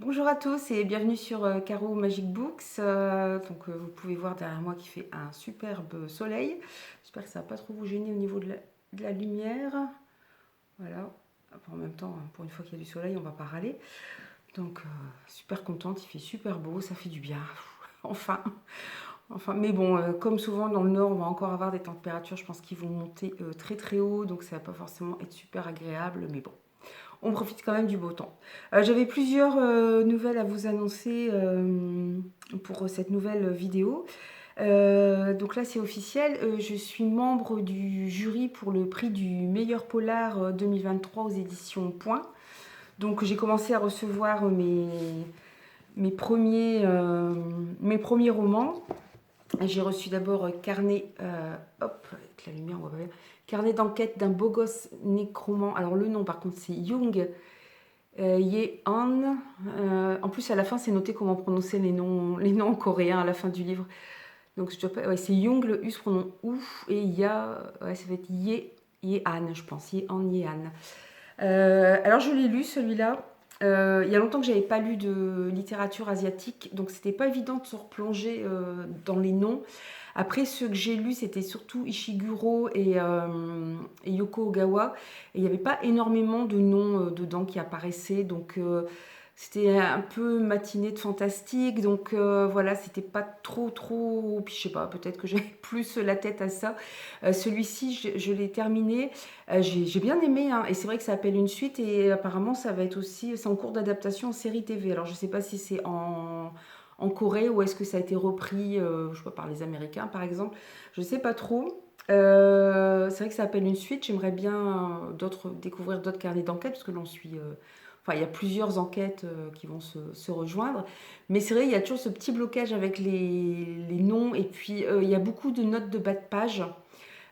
Bonjour à tous et bienvenue sur Caro Magic Books. Vous pouvez voir derrière moi qu'il fait un superbe soleil. J'espère que ça va pas trop vous gêner au niveau de la lumière. Voilà. En même temps, pour une fois qu'il y a du soleil, on va pas râler. Super contente, il fait super beau, ça fait du bien. Enfin, mais bon, comme souvent dans le nord, on va encore avoir des températures, je pense, qui vont monter très très haut, donc ça va pas forcément être super agréable, mais bon. On profite quand même du beau temps. J'avais plusieurs nouvelles à vous annoncer pour cette nouvelle vidéo. Donc là, c'est officiel. Je suis membre du jury pour le prix du meilleur polar 2023 aux éditions Point. Donc j'ai commencé à recevoir mes premiers romans. J'ai reçu d'abord hop, avec la lumière, on voit pas bien. Carnet d'enquête d'un beau gosse nécromant. Alors le nom, par contre, c'est Jung Ye-an. En plus, à la fin, c'est noté comment prononcer les noms coréens à la fin du livre. Donc, je dois pas. Ouais, c'est Young, le U se prononce ouf, et Ya, ouais, ça va être Ye-an, je pense. Ye-an, Ye-an. Alors, je l'ai lu celui-là. Il y a longtemps que j'avais pas lu de littérature asiatique, donc c'était pas évident de se replonger dans les noms. Après, ceux que j'ai lus, c'était surtout Ishiguro et Yoko Ogawa. Et il n'y avait pas énormément de noms dedans qui apparaissaient. C'était un peu matinée de fantastique. Voilà, c'était pas trop. Puis je sais pas, peut-être que j'avais plus la tête à ça. Celui-ci, je l'ai terminé. J'ai bien aimé, hein, et c'est vrai que ça appelle une suite. Et apparemment, ça va être aussi. C'est en cours d'adaptation en série TV. Alors, je sais pas si c'est en Corée ou est-ce que ça a été repris je sais pas, par les Américains par exemple. Je sais pas trop. C'est vrai que ça appelle une suite. J'aimerais bien découvrir d'autres carnets d'enquête parce que l'on suit. Enfin, il y a plusieurs enquêtes qui vont se rejoindre. Mais c'est vrai, il y a toujours ce petit blocage avec les noms. Et puis, il y a beaucoup de notes de bas de page.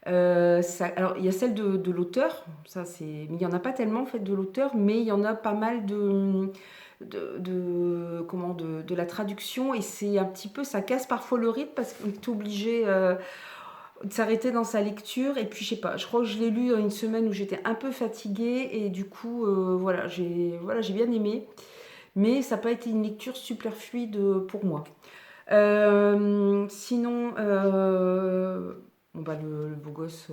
Alors, il y a celle de l'auteur. Mais il n'y en a pas tellement en fait de l'auteur. Mais il y en a pas mal de la traduction, et c'est un petit peu, ça casse parfois le rythme parce qu'on est obligé de s'arrêter dans sa lecture. Et puis je sais pas, je crois que je l'ai lu une semaine où j'étais un peu fatiguée, et du coup j'ai bien aimé, mais ça n'a pas été une lecture super fluide pour moi. Sinon, bon bah le beau gosse,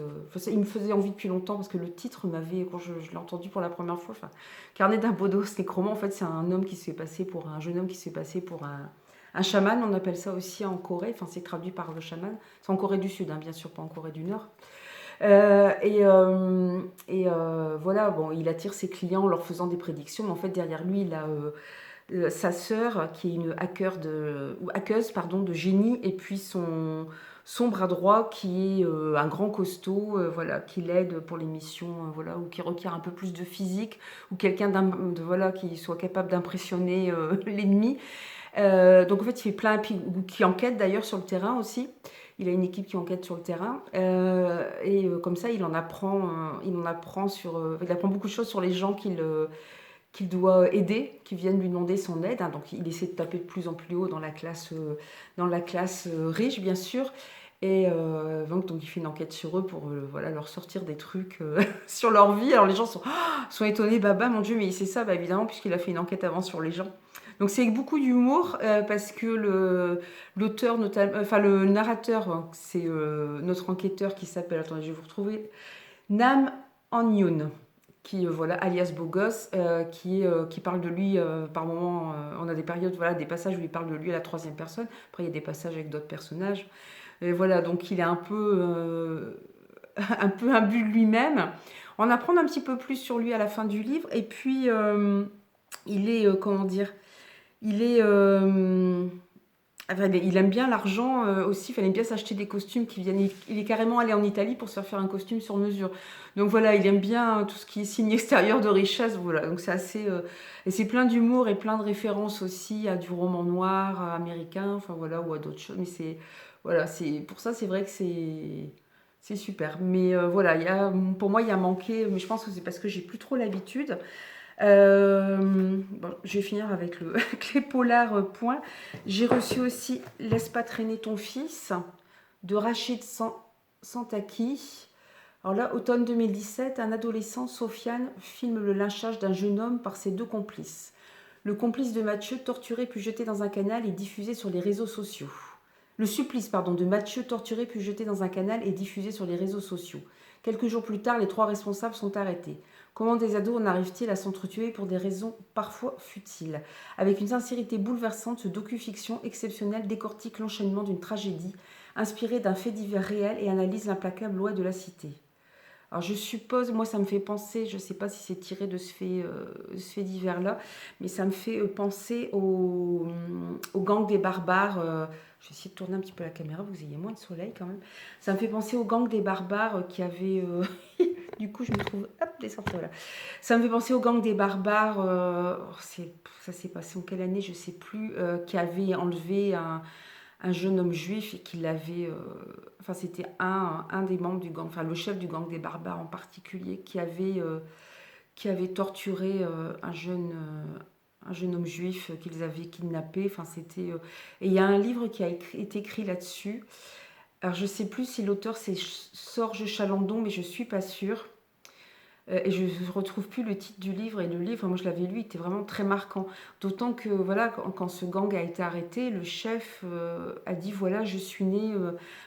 il me faisait envie depuis longtemps parce que le titre m'avait, quand je l'ai entendu pour la première fois, enfin, Carnet d'un beau gosse nécromant, en fait, c'est un homme qui se fait passer pour un jeune homme qui se fait passer pour un chaman, on appelle ça aussi en Corée, enfin c'est traduit par le chaman, c'est en Corée du Sud, hein, bien sûr, pas en Corée du Nord. Voilà, bon, il attire ses clients en leur faisant des prédictions, mais en fait derrière lui, il a sa sœur qui est une hackeuse pardon, de génie, et puis son bras droit qui est un grand costaud, voilà, qui l'aide pour les missions, voilà, ou qui requiert un peu plus de physique, ou quelqu'un voilà, qui soit capable d'impressionner l'ennemi. Donc en fait, il fait plein, qui enquête d'ailleurs sur le terrain aussi. Il a une équipe qui enquête sur le terrain, comme ça, il apprend beaucoup de choses sur les gens qu'il doit aider, qui viennent lui demander son aide, hein. Donc il essaie de taper de plus en plus haut dans la classe riche, bien sûr. Donc il fait une enquête sur eux pour voilà, leur sortir des trucs sur leur vie. Alors les gens sont étonnés, bah mon Dieu, mais il sait ça, bah évidemment, puisqu'il a fait une enquête avant sur les gens. Donc c'est avec beaucoup d'humour parce que l'auteur, enfin le narrateur, hein, c'est notre enquêteur qui s'appelle, attendez, je vais vous retrouver, Nam Han-yoon, qui voilà, alias Beau Gosse, qui parle de lui par moments. On a des périodes, voilà, des passages où il parle de lui à la troisième personne. Après, il y a des passages avec d'autres personnages. Et voilà, donc il est un peu, un peu imbu de lui-même. On apprend un petit peu plus sur lui à la fin du livre. Et puis, il est, comment dire, il est, enfin, il aime bien l'argent aussi, il fallait bien s'acheter des costumes qui viennent. Il est carrément allé en Italie pour se faire un costume sur mesure. Donc voilà, il aime bien tout ce qui est signe extérieur de richesse. Voilà, donc c'est assez. Et c'est plein d'humour et plein de références aussi à du roman noir américain, enfin voilà, ou à d'autres choses. Mais c'est. Voilà, pour ça, c'est vrai que c'est super. Mais voilà, pour moi, il y a manqué, mais je pense que c'est parce que j'ai plus trop l'habitude. Bon, je vais finir avec, avec les polars points. J'ai reçu aussi Laisse pas traîner ton fils de Rachid Santaki. Alors là, automne 2017, un adolescent, Sofiane, filme le lynchage d'un jeune homme par ses deux complices. Le complice de Mathieu, torturé puis jeté dans un canal, est diffusé sur les réseaux sociaux. Le supplice, de Mathieu, torturé puis jeté dans un canal, est diffusé sur les réseaux sociaux. Quelques jours plus tard, les 3 responsables sont arrêtés. Comment des ados en arrivent-ils à s'entretuer pour des raisons parfois futiles? Avec une sincérité bouleversante, ce docu-fiction exceptionnel décortique l'enchaînement d'une tragédie, inspirée d'un fait divers réel et analyse l'implacable loi de la cité. Alors je suppose, moi ça me fait penser, je ne sais pas si c'est tiré de ce fait divers-là, mais ça me fait penser au gang des barbares. Je vais essayer de tourner un petit peu la caméra, vous ayez moins de soleil quand même. Ça me fait penser au gang des barbares qui avait... du coup, je me trouve... Hop, descendre là. Ça me fait penser au gang des barbares. Ça s'est passé en quelle année, je ne sais plus. Qui avait enlevé un jeune homme juif et qui l'avait... enfin, c'était un des membres du gang, enfin le chef du gang des barbares en particulier, qui avait torturé un jeune homme juif qu'ils avaient kidnappé. Enfin, c'était... et il y a un livre qui a été écrit là-dessus. Alors, je ne sais plus si l'auteur c'est Sorge Chalandon, mais je ne suis pas sûre. Et je ne retrouve plus le titre du livre. Et le livre, moi je l'avais lu, il était vraiment très marquant. D'autant que voilà, quand ce gang a été arrêté, le chef a dit voilà, je suis né.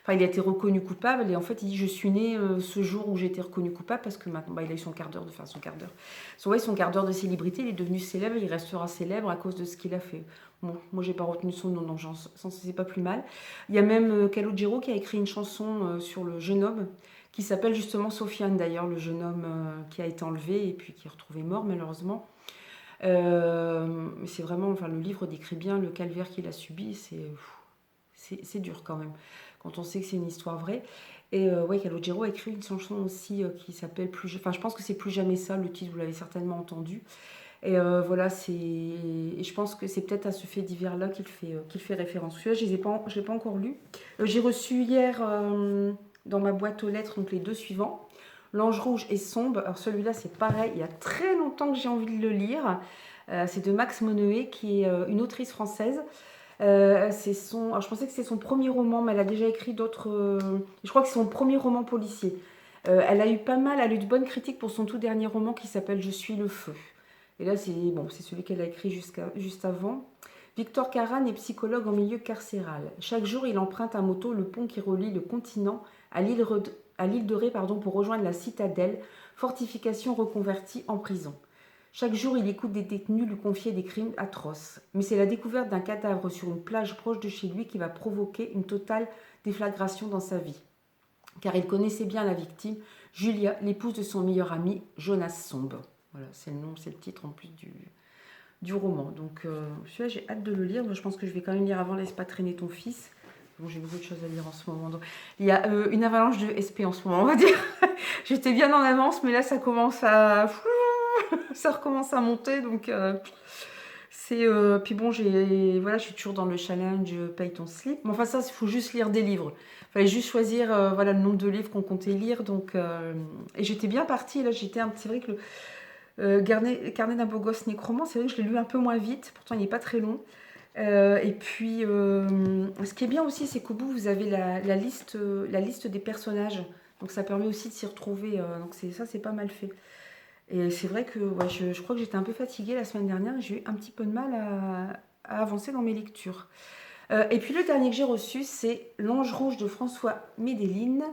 Enfin, il a été reconnu coupable. Et en fait, il dit je suis né ce jour où j'ai été reconnu coupable parce que maintenant, il a eu son quart d'heure de faire son quart d'heure. Son quart d'heure de célébrité, il est devenu célèbre. Il restera célèbre à cause de ce qu'il a fait. Bon, moi j'ai pas retenu son nom, donc c'est pas plus mal. Il y a même Calogero qui a écrit une chanson sur le jeune homme, qui s'appelle justement Sofiane d'ailleurs, le jeune homme qui a été enlevé et puis qui est retrouvé mort malheureusement. Mais c'est vraiment, enfin le livre décrit bien le calvaire qu'il a subi, c'est dur quand même, quand on sait que c'est une histoire vraie. Et ouais, Calogero a écrit une chanson aussi qui s'appelle Enfin, je pense que c'est Plus jamais ça, le titre, vous l'avez certainement entendu. Et voilà, et je pense que c'est peut-être à ce fait divers-là qu'il fait référence. Celui-là, je ne l'ai pas encore lu. J'ai reçu hier dans ma boîte aux lettres donc les 2 suivants. L'Ange rouge et sombre. Alors celui-là, c'est pareil, il y a très longtemps que j'ai envie de le lire. C'est de Max Moneuet, qui est une autrice française. Alors je pensais que c'était son premier roman, mais elle a déjà écrit d'autres... je crois que c'est son premier roman policier. Elle a eu de bonnes critiques pour son tout dernier roman qui s'appelle Je suis le feu. Et là, c'est celui qu'elle a écrit juste avant. Victor Caran est psychologue en milieu carcéral. Chaque jour, il emprunte à moto le pont qui relie le continent à l'île de Ré pour rejoindre la citadelle, fortification reconvertie en prison. Chaque jour, il écoute des détenus lui confier des crimes atroces. Mais c'est la découverte d'un cadavre sur une plage proche de chez lui qui va provoquer une totale déflagration dans sa vie. Car il connaissait bien la victime, Julia, l'épouse de son meilleur ami, Jonas Sombe. Voilà, c'est le titre en plus du roman. Donc celui-là, j'ai hâte de le lire. Moi, je pense que je vais quand même lire avant Laisse pas traîner ton fils. Bon, j'ai beaucoup de choses à lire en ce moment. Donc, il y a une avalanche de SP en ce moment, on va dire. J'étais bien en avance, mais là, ça recommence à monter. Donc, puis bon, je suis toujours dans le challenge paye ton slip. Mais enfin, ça, il faut juste lire des livres. Il fallait juste choisir le nombre de livres qu'on comptait lire. Donc, et j'étais bien partie. Là, c'est vrai que Carnet d'un beau gosse nécromant, c'est vrai que je l'ai lu un peu moins vite, pourtant il n'est pas très long. Et puis, ce qui est bien aussi, c'est qu'au bout, vous avez la liste des personnages. Donc ça permet aussi de s'y retrouver. Donc c'est pas mal fait. Et c'est vrai que ouais, je crois que j'étais un peu fatiguée la semaine dernière. J'ai eu un petit peu de mal à avancer dans mes lectures. Et puis le dernier que j'ai reçu, c'est L'Ange rouge de François Médeline.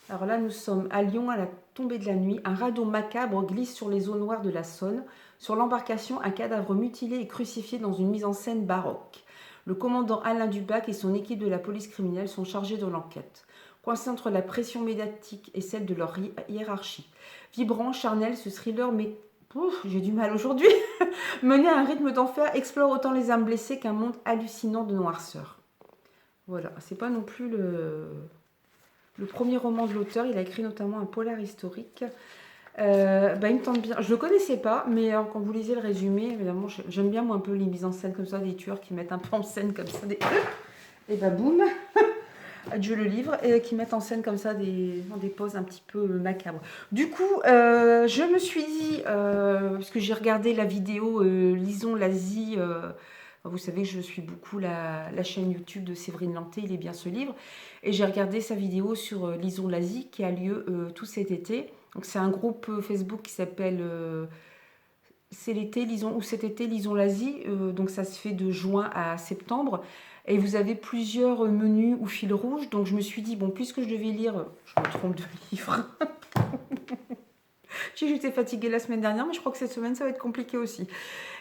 Alors là, nous sommes à Lyon à la tombée de la nuit. Un radeau macabre glisse sur les eaux noires de la Saône. Sur l'embarcation, un cadavre mutilé et crucifié dans une mise en scène baroque. Le commandant Alain Dubac et son équipe de la police criminelle sont chargés de l'enquête. Coincés entre la pression médiatique et celle de leur hiérarchie. Vibrant, charnel, ce thriller, mais j'ai du mal aujourd'hui, mené à un rythme d'enfer, explore autant les âmes blessées qu'un monde hallucinant de noirceur. Voilà, c'est pas non plus le premier roman de l'auteur. Il a écrit notamment un polar historique. Il me tente bien. Je le connaissais pas, mais quand vous lisez le résumé, évidemment, j'aime bien moi un peu les mises en scène comme ça, des tueurs qui mettent un peu en scène comme ça, et boum, adieu le livre, et qui mettent en scène comme ça des poses un petit peu macabres. Du coup, je me suis dit, parce que j'ai regardé la vidéo Lisons l'Asie. Vous savez que je suis beaucoup la chaîne YouTube de Séverine Lanté, Il est bien ce livre. Et j'ai regardé sa vidéo sur Lisons l'Asie qui a lieu tout cet été. Donc c'est un groupe Facebook qui s'appelle c'est l'été, lisons, ou cet été, lisons l'Asie. Donc ça se fait de juin à septembre. Et vous avez plusieurs menus ou fils rouges. Donc je me suis dit, bon, puisque je devais lire, je me trompe de livre. J'étais fatiguée la semaine dernière, mais je crois que cette semaine, ça va être compliqué aussi.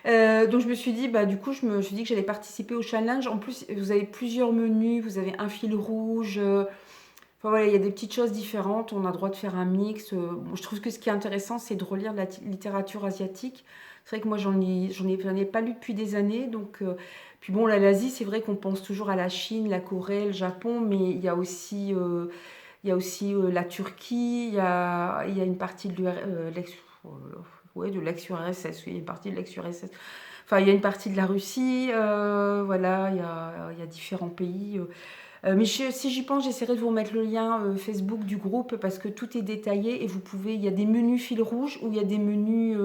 Donc je me suis dit, bah, du coup, je me suis dit que j'allais participer au challenge. En plus, vous avez plusieurs menus, vous avez un fil rouge. Enfin voilà, il y a des petites choses différentes. On a le droit de faire un mix. Bon, je trouve que ce qui est intéressant, c'est de relire de la littérature asiatique. C'est vrai que moi, j'en ai pas lu depuis des années. Donc, puis bon, là, l'Asie, c'est vrai qu'on pense toujours à la Chine, la Corée, le Japon, mais il y a aussi la Turquie, il y a une partie de ouais, de l'ex-URSS, il y a une partie de l'ex-URSS. Enfin, il y a une partie de la Russie, voilà, il y a différents pays. Mais si j'y pense, j'essaierai de vous remettre le lien Facebook du groupe parce que tout est détaillé et il y a des menus fil rouge ou il y a des menus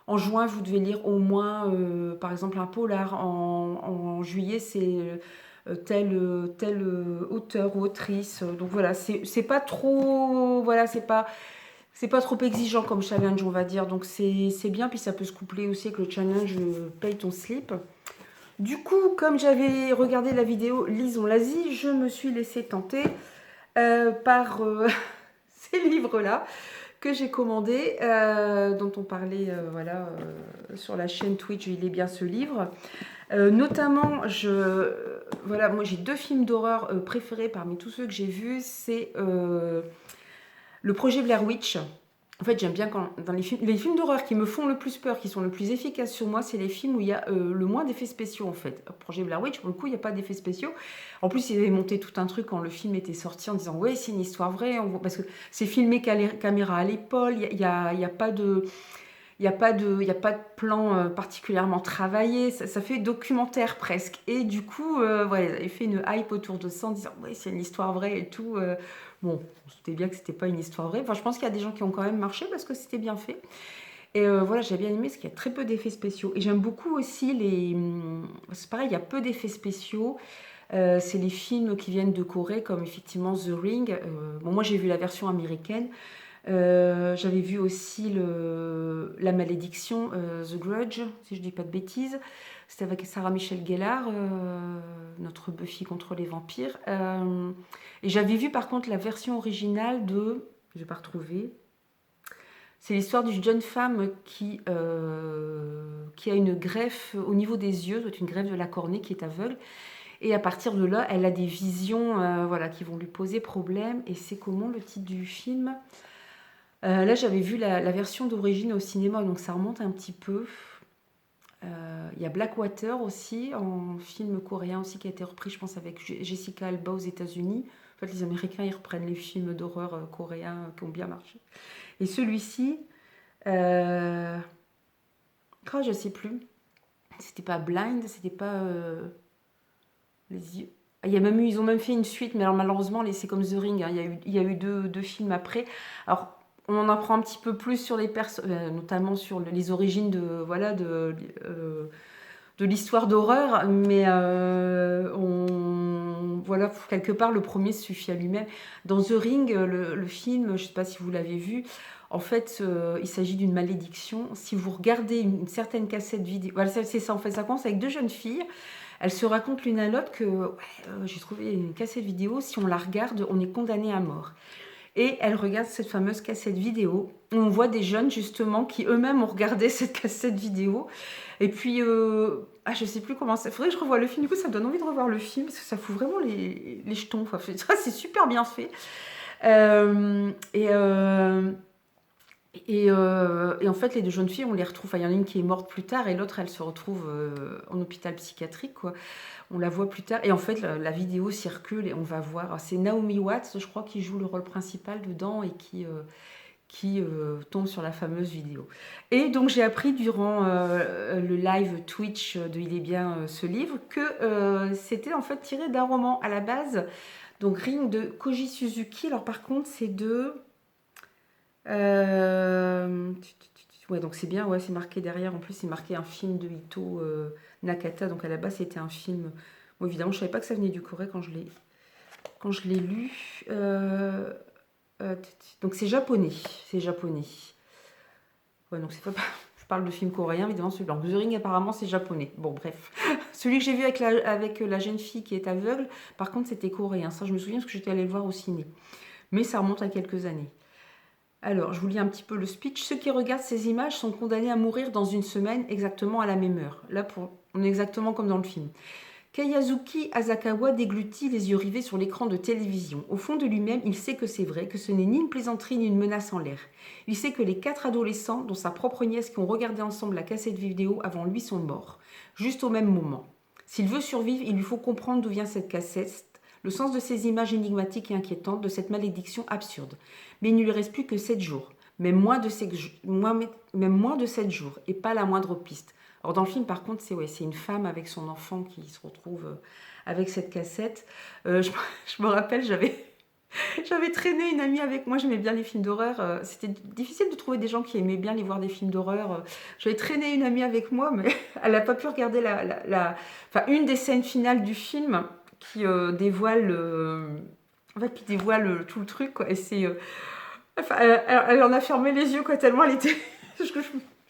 en juin, vous devez lire au moins, par exemple, un polar. En juillet, c'est tel auteur ou autrice. Donc voilà, c'est pas trop, voilà, c'est pas trop exigeant comme challenge, on va dire. Donc c'est bien, puis ça peut se coupler aussi avec le challenge paye ton slip. Du coup, comme j'avais regardé la vidéo Lisons l'Asie, je me suis laissée tenter par ces livres-là que j'ai commandés, dont on parlait voilà, sur la chaîne Twitch, il est bien ce livre. Notamment, voilà, moi j'ai 2 films d'horreur préférés parmi tous ceux que j'ai vus. C'est le projet Blair Witch. En fait, j'aime bien quand dans les films d'horreur qui me font le plus peur, qui sont le plus efficaces sur moi, c'est les films où il y a le moins d'effets spéciaux en fait. Projet Blair Witch, pour le coup, il n'y a pas d'effets spéciaux. En plus, ils avaient monté tout un truc quand le film était sorti en disant ouais, c'est une histoire vraie, parce que c'est filmé caméra à l'épaule, il y a pas de il y a pas de plan particulièrement travaillé, ça fait documentaire presque. Et du coup, ouais, ils avaient fait une hype autour de ça en disant ouais, c'est une histoire vraie et tout. Bon, on se doutait bien que c'était pas une histoire vraie. Enfin, je pense qu'il y a des gens qui ont quand même marché parce que c'était bien fait. Et voilà, j'ai bien aimé parce qu'il y a très peu d'effets spéciaux. Et j'aime beaucoup aussi c'est pareil, il y a peu d'effets spéciaux. C'est les films qui viennent de Corée, comme effectivement The Ring. Bon, moi, j'ai vu la version américaine. J'avais vu aussi La Malédiction, The Grudge, si je dis pas de bêtises. C'était avec Sarah Michelle Gellar, notre Buffy contre les vampires. Et j'avais vu par contre la version originale de... Je vais pas retrouver. C'est l'histoire d'une jeune femme qui a une greffe au niveau des yeux, une greffe de la cornée, qui est aveugle. Et à partir de là, elle a des visions voilà, qui vont lui poser problème. Et c'est comment le titre du film? Là, j'avais vu la version d'origine au cinéma, donc ça remonte un petit peu. Il y a Blackwater aussi, en film coréen aussi, qui a été repris, je pense, avec Jessica Alba aux États-Unis. En fait, les Américains, ils reprennent les films d'horreur coréens qui ont bien marché. Et celui-ci, je sais plus. C'était pas Blind, c'était pas les yeux. Ils ont même fait une suite, mais alors malheureusement, c'est comme The Ring, hein, il y a eu deux films après. Alors, on en apprend un petit peu plus sur les personnes, notamment sur les origines de l'histoire d'horreur, mais voilà, quelque part, le premier suffit à lui-même. Dans The Ring, le film, je ne sais pas si vous l'avez vu, en fait, il s'agit d'une malédiction. Si vous regardez une certaine cassette vidéo, voilà, c'est ça, en fait, ça commence avec 2 jeunes filles. Elles se racontent l'une à l'autre que ouais, j'ai trouvé une cassette vidéo, si on la regarde, on est condamné à mort. Et elles regardent cette fameuse cassette vidéo. On voit des jeunes justement qui eux-mêmes ont regardé cette cassette vidéo. Et puis, je sais plus comment ça. Faudrait que je revoie le film. Du coup, ça me donne envie de revoir le film parce que ça fout vraiment les jetons. Enfin, c'est super bien fait. Euh, et, euh, et en fait, les 2 jeunes filles, on les retrouve. Enfin, il y en a une qui est morte plus tard et l'autre, elle se retrouve en hôpital psychiatrique, quoi. On la voit plus tard. Et en fait, la vidéo circule et on va voir. C'est Naomi Watts, je crois, qui joue le rôle principal dedans et qui tombe sur la fameuse vidéo. Et donc, j'ai appris durant le live Twitch de Il est bien ce livre que c'était en fait tiré d'un roman à la base. Donc, Ring de Koji Suzuki. Alors, par contre, c'est de... ouais, donc c'est bien, ouais, c'est marqué derrière. En plus, c'est marqué un film de Hito Nakata. Donc à la base, c'était un film. Bon, évidemment, je savais pas que ça venait du Corée quand je l'ai lu. Donc c'est japonais, c'est japonais. Ouais, donc c'est pas, parle de films coréens, évidemment celui blanc. The Ring, apparemment, c'est japonais. Bon, bref. Celui que j'ai vu avec la jeune fille qui est aveugle, par contre, c'était coréen. Ça, je me souviens parce que j'étais allée le voir au ciné. Mais ça remonte à quelques années. Alors, je vous lis un petit peu le speech. Ceux qui regardent ces images sont condamnés à mourir dans une semaine, exactement à la même heure. Là, on est exactement comme dans le film. Kayazuki Asakawa déglutit les yeux rivés sur l'écran de télévision. Au fond de lui-même, il sait que c'est vrai, que ce n'est ni une plaisanterie ni une menace en l'air. Il sait que les 4 adolescents, dont sa propre nièce qui ont regardé ensemble la cassette vidéo avant lui, sont morts, juste au même moment. S'il veut survivre, il lui faut comprendre d'où vient cette cassette, le sens de ces images énigmatiques et inquiétantes, de cette malédiction absurde. Mais il ne lui reste plus que 7 jours, même moins de 7 jours, et pas la moindre piste. Alors dans le film, par contre, c'est une femme avec son enfant qui se retrouve avec cette cassette. Je me rappelle, j'avais traîné une amie avec moi, j'aimais bien les films d'horreur. C'était difficile de trouver des gens qui aimaient bien aller voir des films d'horreur. J'avais traîné une amie avec moi, mais elle n'a pas pu regarder une des scènes finales du film qui dévoile, tout le truc, quoi. Et elle en a fermé les yeux, quoi, tellement elle était...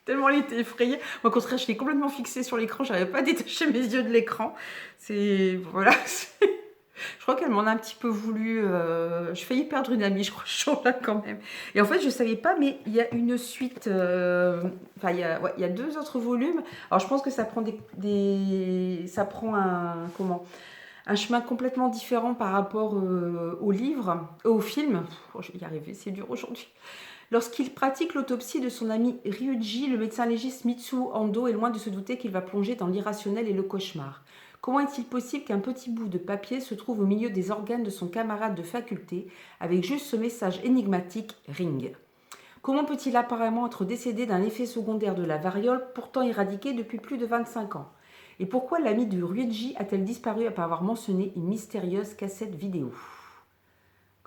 Tellement elle était effrayée. Moi, au contraire, je l'ai complètement fixée sur l'écran. Je n'arrivais pas à détacher mes yeux de l'écran. Voilà. Je crois qu'elle m'en a un petit peu voulu. Je failli perdre une amie, je crois, ce jour-là, quand même. Et en fait, je ne savais pas, mais il y a une suite. Il y a 2 autres volumes. Alors, je pense que ça prend ça prend un chemin complètement différent par rapport au livre, au film. Je vais y arriver, c'est dur aujourd'hui. Lorsqu'il pratique l'autopsie de son ami Ryuji, le médecin légiste Mitsuo Ando est loin de se douter qu'il va plonger dans l'irrationnel et le cauchemar. Comment est-il possible qu'un petit bout de papier se trouve au milieu des organes de son camarade de faculté, avec juste ce message énigmatique « Ring ». Comment peut-il apparemment être décédé d'un effet secondaire de la variole, pourtant éradiqué depuis plus de 25 ans? Et pourquoi l'amie de Ryuji a-t-elle disparu après avoir mentionné une mystérieuse cassette vidéo?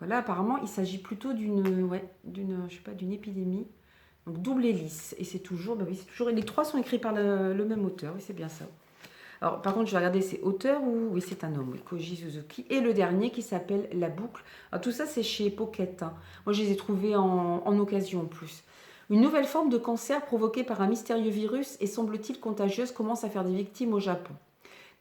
Là, apparemment, il s'agit plutôt d'une épidémie. Donc, double hélice. Et c'est toujours... les 3 sont écrits par le même auteur. Oui, c'est bien ça. Alors, par contre, je vais regarder, c'est auteur ou... Oui, c'est un homme, Koji Suzuki. Et le dernier qui s'appelle La Boucle. Alors, tout ça, c'est chez Pocket. Moi, je les ai trouvés en occasion, en plus. Une nouvelle forme de cancer provoquée par un mystérieux virus et semble-t-il contagieuse commence à faire des victimes au Japon.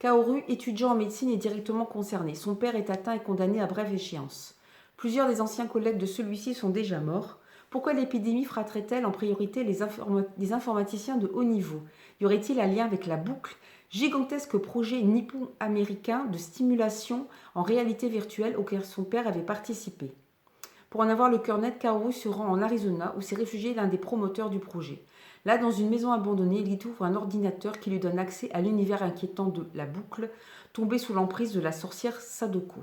Kaoru, étudiant en médecine, est directement concerné. Son père est atteint et condamné à brève échéance. Plusieurs des anciens collègues de celui-ci sont déjà morts. Pourquoi l'épidémie frapperait-elle en priorité les informaticiens de haut niveau? Y aurait-il un lien avec La Boucle, gigantesque projet nippon-américain de stimulation en réalité virtuelle auquel son père avait participé? Pour en avoir le cœur net, Kaoru se rend en Arizona où s'est réfugié l'un des promoteurs du projet. Là, dans une maison abandonnée, il y trouve un ordinateur qui lui donne accès à l'univers inquiétant de La Boucle, tombé sous l'emprise de la sorcière Sadoko.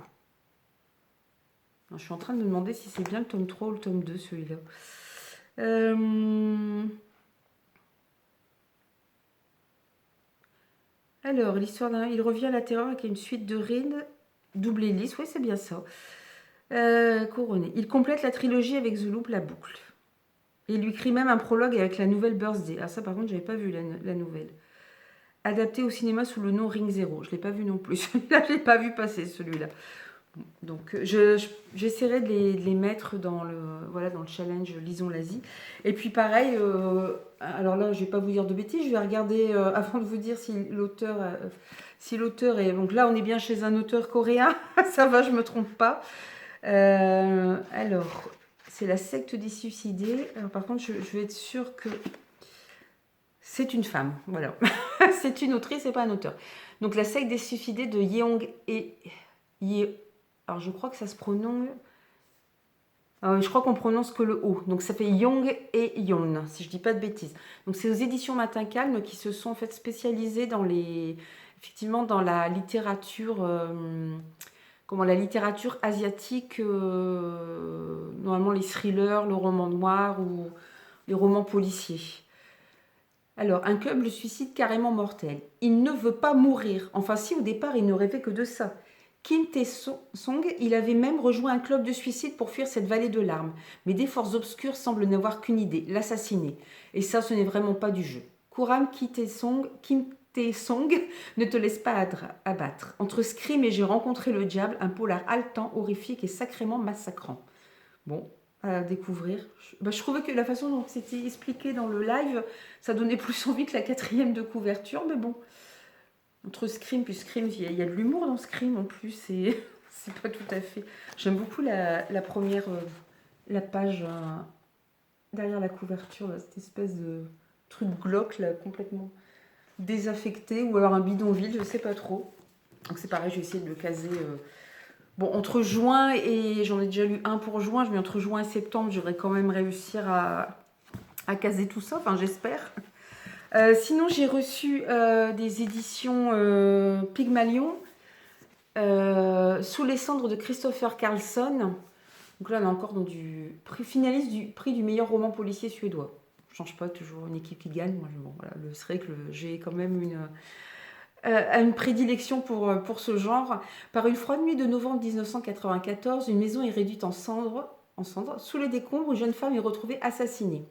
Je suis en train de me demander si c'est bien le tome 3 ou le tome 2, celui-là. Alors, l'histoire d'un... Il revient à la terreur avec une suite de rides, double hélice, oui, c'est bien ça. Couronné. Il complète la trilogie avec The Loop, La Boucle. Et il lui écrit même un prologue avec la nouvelle Birthday. Ah, ça, par contre, je n'avais pas vu la nouvelle. Adapté au cinéma sous le nom Ring Zero. Je ne l'ai pas vu non plus. Celui-là, je ne l'ai pas vu passer, celui-là. Donc, j'essaierai de les mettre dans le challenge Lisons l'Asie. Et puis, pareil, alors là, je ne vais pas vous dire de bêtises, je vais regarder, avant de vous dire si l'auteur est... Donc là, on est bien chez un auteur coréen, ça va, je ne me trompe pas. Alors, c'est la secte des suicidés. Alors, par contre, je vais être sûre que c'est une femme, voilà. C'est une autrice, c'est pas un auteur. Donc, la secte des suicidés de Yeong et... Alors, je crois que ça se prononce... je crois qu'on prononce que le O. Donc, ça fait Young et Yon, si je ne dis pas de bêtises. Donc, c'est aux éditions Matin Calme qui se sont en fait spécialisées effectivement, dans la littérature... la littérature asiatique, normalement les thrillers, le roman noir ou les romans policiers. Alors, un club le suicide carrément mortel. Il ne veut pas mourir. Enfin, si, au départ, il ne rêvait que de ça. Kim Tae-song, il avait même rejoint un club de suicide pour fuir cette vallée de larmes. Mais des forces obscures semblent n'avoir qu'une idée, l'assassiner. Et ça, ce n'est vraiment pas du jeu. Kuram Kim Tae-song ne te laisse pas abattre. Entre Scream et J'ai rencontré le diable, un polar haletant, horrifique et sacrément massacrant. Bon, à découvrir. Je trouvais que la façon dont c'était expliqué dans le live, ça donnait plus envie que la 4e de couverture, mais bon. Entre Scream, puis Scream, il y a de l'humour dans Scream en plus, et c'est pas tout à fait... J'aime beaucoup la première, la page derrière la couverture, là, cette espèce de truc glauque, là, complètement désaffecté, ou alors un bidonville, je sais pas trop. Donc c'est pareil, je vais essayer de le caser... Bon, entre juin et... J'en ai déjà lu un pour juin, je mets entre juin et septembre, j'aurais quand même réussir à caser tout ça, enfin j'espère. Sinon, j'ai reçu des éditions Pygmalion, Sous les cendres de Christopher Carlson. Donc là, on est encore dans du finaliste du prix du meilleur roman policier suédois. Je ne change pas, toujours une équipe qui gagne. Moi, bon, voilà, c'est vrai que j'ai quand même une prédilection pour ce genre. Par une froide nuit de novembre 1994, une maison est réduite en cendres. Sous les décombres, une jeune femme est retrouvée assassinée.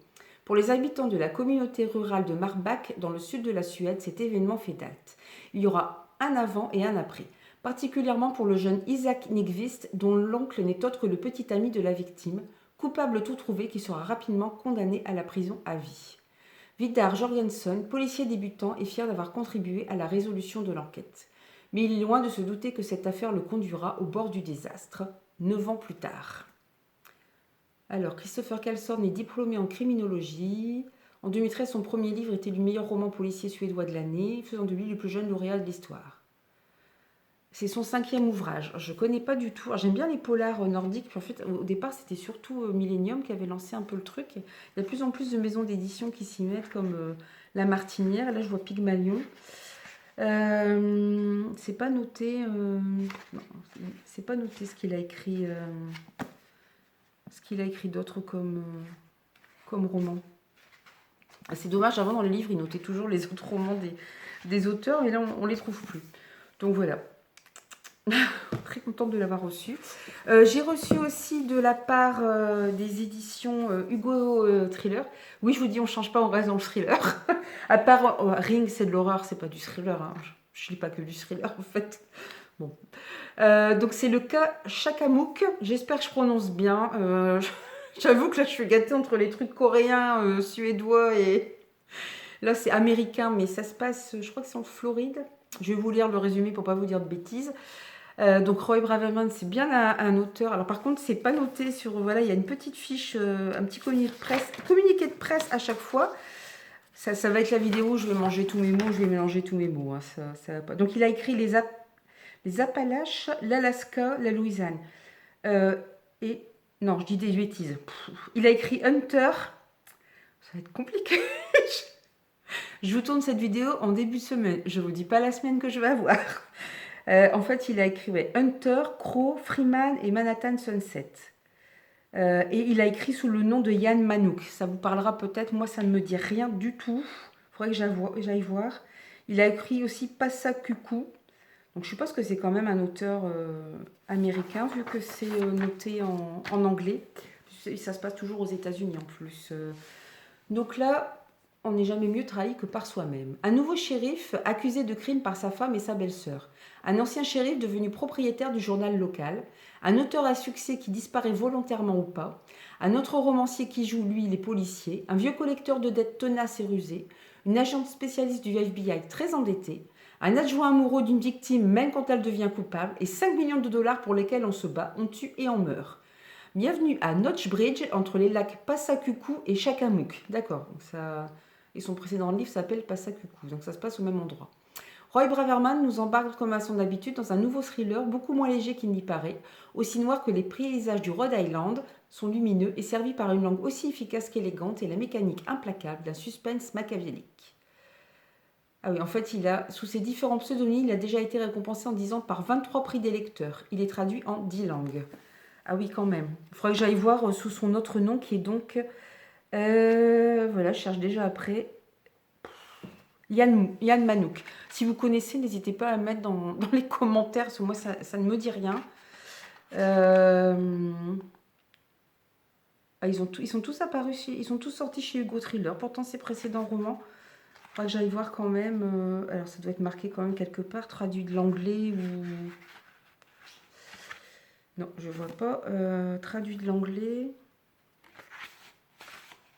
Pour les habitants de la communauté rurale de Marbach, dans le sud de la Suède, cet événement fait date. Il y aura un avant et un après, particulièrement pour le jeune Isaac Nyqvist, dont l'oncle n'est autre que le petit ami de la victime, coupable tout trouvé qui sera rapidement condamné à la prison à vie. Vidar Jorgensen, policier débutant, est fier d'avoir contribué à la résolution de l'enquête. Mais il est loin de se douter que cette affaire le conduira au bord du désastre, 9 ans plus tard. Alors, Christopher Carlson est diplômé en criminologie. En 2013, son premier livre était le meilleur roman policier suédois de l'année, faisant de lui le plus jeune lauréat de l'histoire. C'est son 5e ouvrage. Je ne connais pas du tout. J'aime bien les polars nordiques. Puis en fait, au départ, c'était surtout Millennium qui avait lancé un peu le truc. Il y a de plus en plus de maisons d'édition qui s'y mettent, comme La Martinière. Là, je vois Pygmalion. C'est pas noté. Non, c'est pas noté ce qu'il a écrit. Ce qu'il a écrit d'autre comme roman. C'est dommage, avant dans les livres, il notait toujours les autres romans des auteurs, mais là, on les trouve plus. Donc voilà. Très contente de l'avoir reçu. J'ai reçu aussi de la part des éditions Hugo Thriller. Oui, je vous dis, on ne change pas, on reste dans le thriller. À part Ring, c'est de l'horreur, c'est pas du thriller. Hein. Je ne lis pas que du thriller, en fait. Bon. Donc c'est le cas Chakamouk. J'espère que je prononce bien. J'avoue que là je suis gâtée entre les trucs coréens, suédois et... Là c'est américain, mais ça se passe, je crois que c'est en Floride. Je vais vous lire le résumé pour pas vous dire de bêtises. Donc Roy Braverman, c'est bien un auteur. Alors par contre, c'est pas noté sur... Voilà, il y a une petite fiche, un petit communiqué de presse à chaque fois. Ça va être la vidéo, je vais manger tous mes mots, je vais mélanger tous mes mots. Hein, ça va pas. Donc il a écrit les Appalaches, l'Alaska, la Louisiane. Et... Non, je dis des bêtises. Il a écrit Hunter. Ça va être compliqué. Je vous tourne cette vidéo en début de semaine. Je ne vous dis pas la semaine que je vais avoir. En fait, il a écrit Hunter, Crow, Freeman et Manhattan Sunset. Et il a écrit sous le nom de Yann Manouk. Ça vous parlera peut-être. Moi, ça ne me dit rien du tout. Il faudrait que j'aille voir. Il a écrit aussi Passacucou. Donc je suppose que c'est quand même un auteur américain, vu que c'est noté en anglais. Ça se passe toujours aux États-Unis en plus. Donc là, on n'est jamais mieux trahi que par soi-même. Un nouveau shérif accusé de crime par sa femme et sa belle-sœur. Un ancien shérif devenu propriétaire du journal local. Un auteur à succès qui disparaît volontairement ou pas. Un autre romancier qui joue, lui, les policiers. Un vieux collecteur de dettes tenace et rusé. Une agente spécialiste du FBI très endettée. Un adjoint amoureux d'une victime même quand elle devient coupable. Et 5 millions de dollars pour lesquels on se bat, on tue et on meurt. Bienvenue à Notch Bridge, entre les lacs Passacucou et Chakamouk. D'accord, donc ça... Et son précédent livre s'appelle Passacucou, donc ça se passe au même endroit. Roy Braverman nous embarque comme à son habitude dans un nouveau thriller beaucoup moins léger qu'il n'y paraît, aussi noir que les paysages du Rhode Island, sont lumineux et servis par une langue aussi efficace qu'élégante et la mécanique implacable d'un suspense machiavélique. Ah oui, en fait, sous ses différents pseudonymes, il a déjà été récompensé en 10 ans par 23 prix des lecteurs. Il est traduit en 10 langues. Ah oui, quand même. Il faudrait que j'aille voir sous son autre nom qui est donc... voilà, je cherche déjà après. Yann Manouk. Si vous connaissez, n'hésitez pas à mettre dans les commentaires, parce que moi, ça ne me dit rien. Ils sont tous apparus, ils sont tous sortis chez Hugo Thriller. Pourtant, ses précédents romans... Il faudra que j'aille voir quand même. Alors, ça doit être marqué quand même quelque part, traduit de l'anglais ou... Non, je vois pas. Traduit de l'anglais.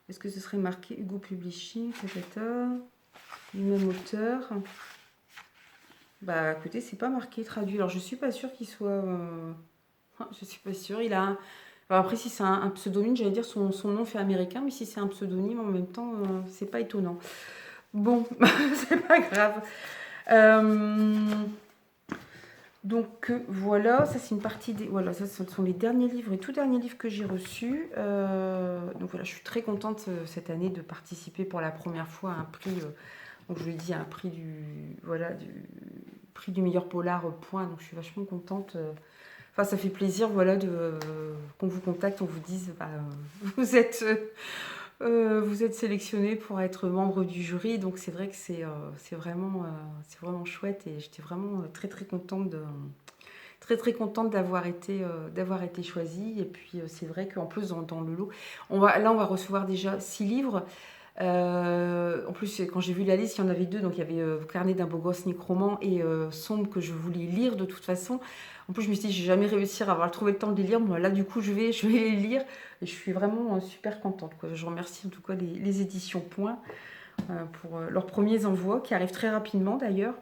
Est-ce que ce serait marqué Hugo Publishing, tata, du même auteur? Bah écoutez, c'est pas marqué traduit. Alors je suis pas sûre qu'il soit. Je suis pas sûre. Il a alors, après, si c'est un pseudonyme, j'allais dire son nom fait américain, mais si c'est un pseudonyme en même temps, c'est pas étonnant. Bon, c'est pas grave. Donc voilà, ça c'est une partie des. Voilà, ça ce sont les derniers livres et tout derniers livres que j'ai reçus. Donc voilà, je suis très contente cette année de participer pour la première fois à un prix. Donc je lui dis un prix du prix du meilleur polar point. Donc je suis vachement contente. Enfin, ça fait plaisir, voilà, qu'on vous contacte, on vous dise, bah, vous êtes sélectionné pour être membre du jury. Donc c'est vrai que c'est vraiment chouette et j'étais vraiment très contente d'avoir été choisie. Et puis c'est vrai qu'en plus dans le lot, on va recevoir déjà 6 livres. En plus, quand j'ai vu la liste, il y en avait 2. Donc il y avait Carnet d'un beau gosse nécromant et Sombre que je voulais lire de toute façon. En plus, je me suis dit, j'ai jamais réussi à avoir trouvé le temps de les lire. Moi, là, du coup, je vais les lire. Et je suis vraiment super contente, quoi. Je remercie en tout cas les éditions Point pour leurs premiers envois qui arrivent très rapidement d'ailleurs.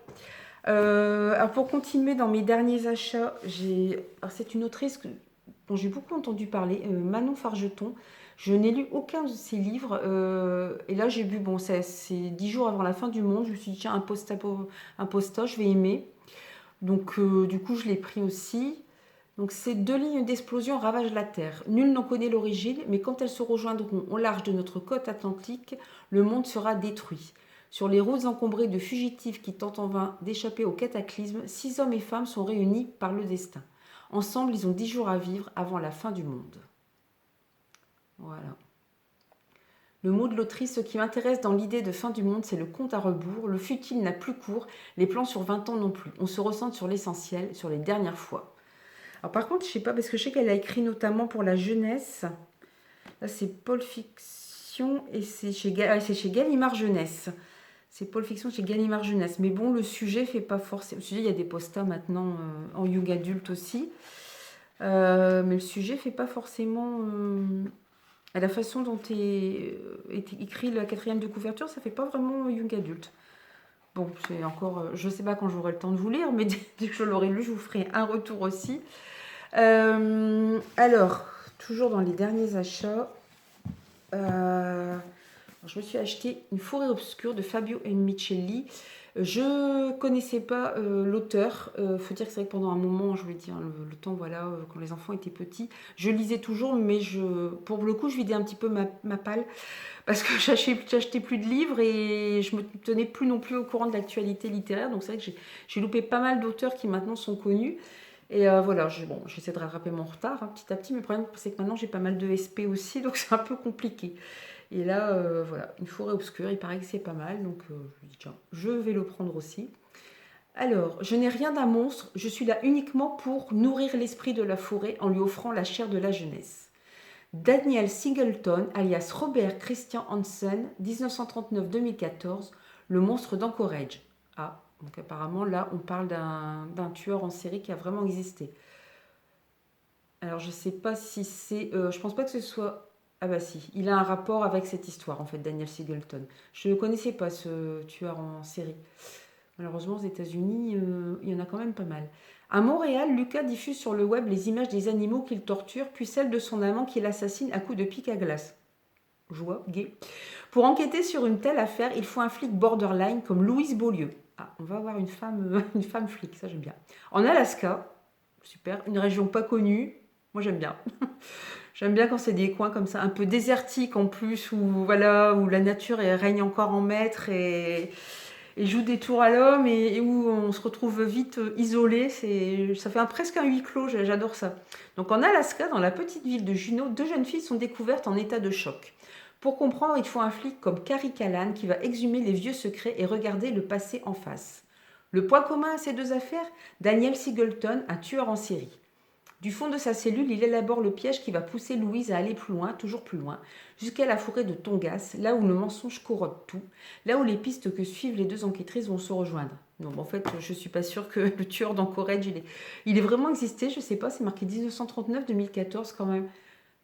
Alors pour continuer dans mes derniers achats, c'est une autrice dont j'ai beaucoup entendu parler, Manon Fargeton. Je n'ai lu aucun de ses livres. Et là, j'ai vu, bon, c'est 10 jours avant la fin du monde. Je me suis dit, tiens, un posta, je vais aimer. Donc, du coup, je l'ai pris aussi. Donc, ces 2 lignes d'explosion ravagent la Terre. Nul n'en connaît l'origine, mais quand elles se rejoindront au large de notre côte atlantique, le monde sera détruit. Sur les routes encombrées de fugitifs qui tentent en vain d'échapper au cataclysme, 6 hommes et femmes sont réunis par le destin. Ensemble, ils ont 10 jours à vivre avant la fin du monde. Voilà. Le mot de l'autrice, ce qui m'intéresse dans l'idée de fin du monde, c'est le compte à rebours. Le futile n'a plus cours, les plans sur 20 ans non plus. On se ressente sur l'essentiel, sur les dernières fois. Alors par contre, je sais pas, parce que je sais qu'elle a écrit notamment pour la jeunesse. Là, c'est Paul Fiction et c'est chez Gallimard Jeunesse. C'est Paul Fiction chez Gallimard Jeunesse. Mais bon, le sujet fait pas forcément. Le sujet, il y a des postas maintenant en young adulte aussi. Mais le sujet fait pas forcément. La façon dont est écrit la 4e de couverture, ça fait pas vraiment young adulte. Bon, c'est encore. Je sais pas quand j'aurai le temps de vous lire, mais dès que je l'aurai lu, je vous ferai un retour aussi. Alors, toujours dans les derniers achats, je me suis acheté Une forêt obscure de Fabio M. Micheli. Je connaissais pas l'auteur. Faut dire que c'est vrai que pendant un moment, je voulais dire le temps, voilà, quand les enfants étaient petits, je lisais toujours, mais pour le coup, je vidais un petit peu ma palle parce que j'achetais plus de livres et je me tenais plus non plus au courant de l'actualité littéraire. Donc c'est vrai que j'ai loupé pas mal d'auteurs qui maintenant sont connus. Et voilà, j'essaie de rattraper mon retard petit à petit, mais le problème c'est que maintenant j'ai pas mal de SP aussi, donc c'est un peu compliqué. Et là, voilà, Une forêt obscure, il paraît que c'est pas mal, donc je me dis tiens, je vais le prendre aussi. Alors, je n'ai rien d'un monstre, je suis là uniquement pour nourrir l'esprit de la forêt en lui offrant la chair de la jeunesse. Daniel Singleton, alias Robert Christian Hansen, 1939-2014, Le monstre d'Anchorage. Ah, donc apparemment là, on parle d'un tueur en série qui a vraiment existé. Alors, je sais pas si c'est... je pense pas que ce soit... Ah bah si, il a un rapport avec cette histoire, en fait, Daniel Singleton. Je ne connaissais pas ce tueur en série. Malheureusement, aux États-Unis, il y en a quand même pas mal. À Montréal, Lucas diffuse sur le web les images des animaux qu'il torture, puis celles de son amant qui l'assassine à coups de pic à glace. Joie, gay. Pour enquêter sur une telle affaire, il faut un flic borderline comme Louise Beaulieu. Ah, on va avoir une femme flic, ça j'aime bien. En Alaska, super, une région pas connue, moi j'aime bien. J'aime bien quand c'est des coins comme ça, un peu désertiques en plus, où la nature règne encore en maître et joue des tours à l'homme et où on se retrouve vite isolé. Ça fait presque un huis clos, j'adore ça. Donc en Alaska, dans la petite ville de Juneau, 2 jeunes filles sont découvertes en état de choc. Pour comprendre, il faut un flic comme Carrie Callan qui va exhumer les vieux secrets et regarder le passé en face. Le point commun à ces 2 affaires, Daniel Singleton, un tueur en série. Du fond de sa cellule, il élabore le piège qui va pousser Louise à aller plus loin, toujours plus loin, jusqu'à la forêt de Tongass, là où le mensonge corrode tout, là où les pistes que suivent les 2 enquêtrices vont se rejoindre. Donc en fait, je suis pas sûre que le tueur d'Anchorage, il est vraiment existé, je sais pas, c'est marqué 1939-2014 quand même.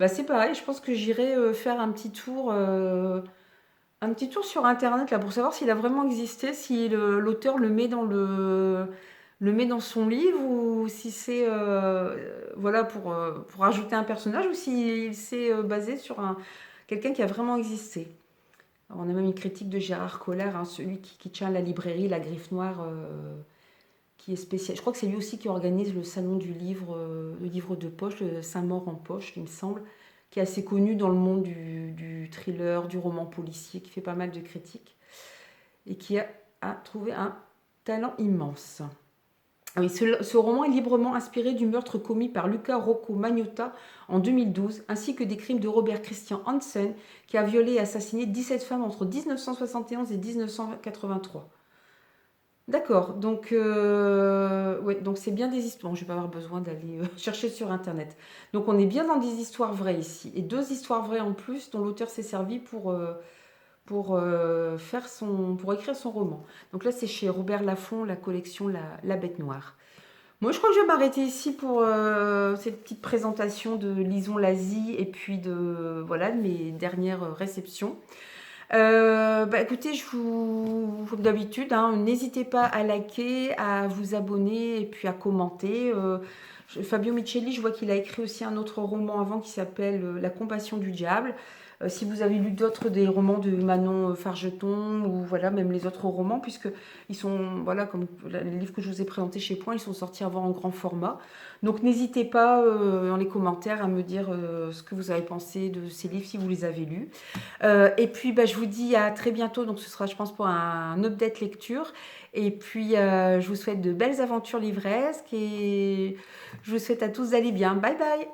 Bah, c'est pareil, je pense que j'irai faire un petit tour sur Internet là, pour savoir s'il a vraiment existé, si l'auteur le met dans son livre ou si c'est voilà, pour ajouter un personnage ou s'il s'est basé sur quelqu'un qui a vraiment existé. Alors, on a même une critique de Gérard Collard, hein, celui qui tient la librairie La Griffe Noire, qui est spécial. Je crois que c'est lui aussi qui organise le salon du livre, le livre de poche, le Saint-Maur en poche, il me semble, qui est assez connu dans le monde du thriller, du roman policier, qui fait pas mal de critiques et qui a trouvé un talent immense. Ah oui, ce roman est librement inspiré du meurtre commis par Luca Rocco Magnotta en 2012, ainsi que des crimes de Robert Christian Hansen, qui a violé et assassiné 17 femmes entre 1971 et 1983. D'accord, donc ouais, donc c'est bien des histoires. Bon, je vais pas avoir besoin d'aller chercher sur Internet. Donc on est bien dans des histoires vraies ici. Et deux histoires vraies en plus dont l'auteur s'est servi pour écrire son roman. Donc là, c'est chez Robert Laffont, la collection La Bête Noire. Moi, je crois que je vais m'arrêter ici pour cette petite présentation de Lison l'Asie et puis voilà, de mes dernières réceptions. Bah écoutez, comme d'habitude, hein, n'hésitez pas à liker, à vous abonner et puis à commenter. Fabio Micheli, je vois qu'il a écrit aussi un autre roman avant qui s'appelle La compassion du diable. Si vous avez lu d'autres des romans de Manon Fargeton ou voilà, même les autres romans, puisque ils sont, voilà, comme les livres que je vous ai présentés chez Point, ils sont sortis avant en grand format. Donc n'hésitez pas dans les commentaires à me dire ce que vous avez pensé de ces livres si vous les avez lus. Et puis bah, je vous dis à très bientôt, donc ce sera je pense pour un update lecture. Et puis je vous souhaite de belles aventures livresques et je vous souhaite à tous d'aller bien. Bye bye!